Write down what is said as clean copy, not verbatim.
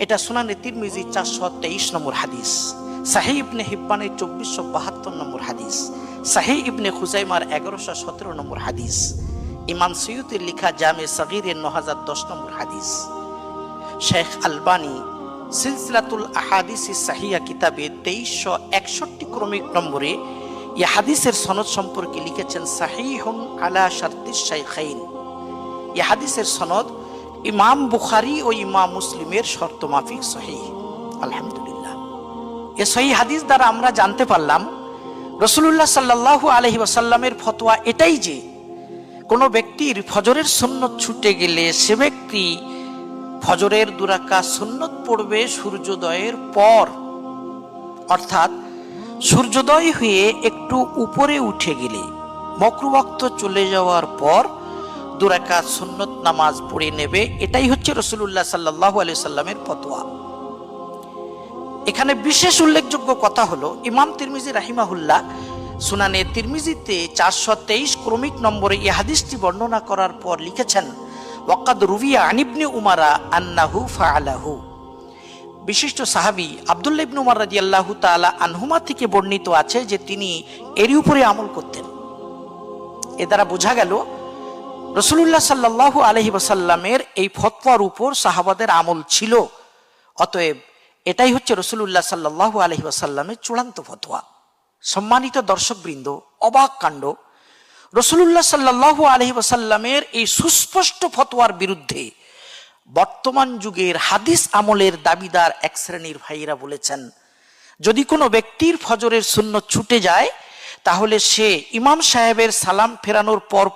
এটা সুনানে তিরমিজি 423 নম্বর হাদিস, সাহিহ ইবনে হিব্বানের 2472 নম্বর হাদিস, সাহিহ ইবনে খুজাইমার 1117 নম্বর হাদিস, ইমাম সৈয়ুতির লিখা জামে সগীরের 9010 নম্বর হাদিস। শেখ আলবানী সিলসিলাতুল আহাদিস সাহিয়া কিতাবে 2361 ক্রমিক নম্বরে এই হাদিসের সনদ সম্পর্কে লিখেছেন সাহিহুন আলা শারতিশ শাইখাইন। এই হাদিসের সনদ ইমাম বুখারী ও ইমাম মুসলিমের শর্ত মাফিক সহিহ। আলহামদুলিল্লাহ, এই সহিহ হাদিস দ্বারা আমরা জানতে পারলাম রাসূলুল্লাহ সাল্লাল্লাহু আলাইহি ওয়াসাল্লামের ফতোয়া এটাই যে কোনো ব্যক্তির ফজরের সুন্নত ছুটে গেলে সে ব্যক্তি ফজরের 2 রাকাত সুন্নত পড়বে সূর্যোদয়ের পর, অর্থাৎ সূর্যোদয় হয়ে একটু উপরে উঠে গেলে মাকরুহ ওয়াক্ত চলে যাওয়ার পর 2 রাকাত সুন্নত নামাজ পড়ে নেবে। এটাই হচ্ছে রাসূলুল্লাহ সাল্লাল্লাহু আলাইহি ওয়াসাল্লামের ফতোয়া। এখানে বিশেষ উল্লেখযোগ্য কথা হলো ইমাম তিরমিজি রাহিমাহুল্লাহ সুনানে তিরমিজিতে 423 ক্রমিক নম্বরে এই হাদিসটি বর্ণনা করার পর লিখেছেন ওয়াকাদ রুবিয়া আন ইবনে উমারা আন্নাহু ফাআলাহু। বিশিষ্ট সাহাবী আব্দুল্লাহ ইবনে উমর রাদিয়াল্লাহু তাআলা আনহুমা থেকে বর্ণিত আছে যে তিনি এরই উপরে আমল করতেন। এ দ্বারা বোঝা গেল রাসূলুল্লাহ সাল্লাল্লাহু আলাইহি ওয়াসাল্লামের এই ফতোয়ার উপর সাহাবাদের আমল ছিল। অতএব এটাই হচ্ছে রাসূলুল্লাহ সাল্লাল্লাহু আলাইহি ওয়াসাল্লামের চূড়ান্ত ফতোয়া। সম্মানিত দর্শকবৃন্দ, অবাক কাণ্ড, রাসূলুল্লাহ সাল্লাল্লাহু আলাইহি ওয়াসাল্লামের এই সুস্পষ্ট ফতোয়ার বিরুদ্ধে বর্তমান যুগের হাদিস আমলের দাবিদার এক শ্রেণীর ভাইয়েরা বলেছেন যদি কোনো ব্যক্তির ফজরের সুন্নত ছুটে যায় তাহলে সে ইমাম সাহেবের সালাম ফেরানোর পর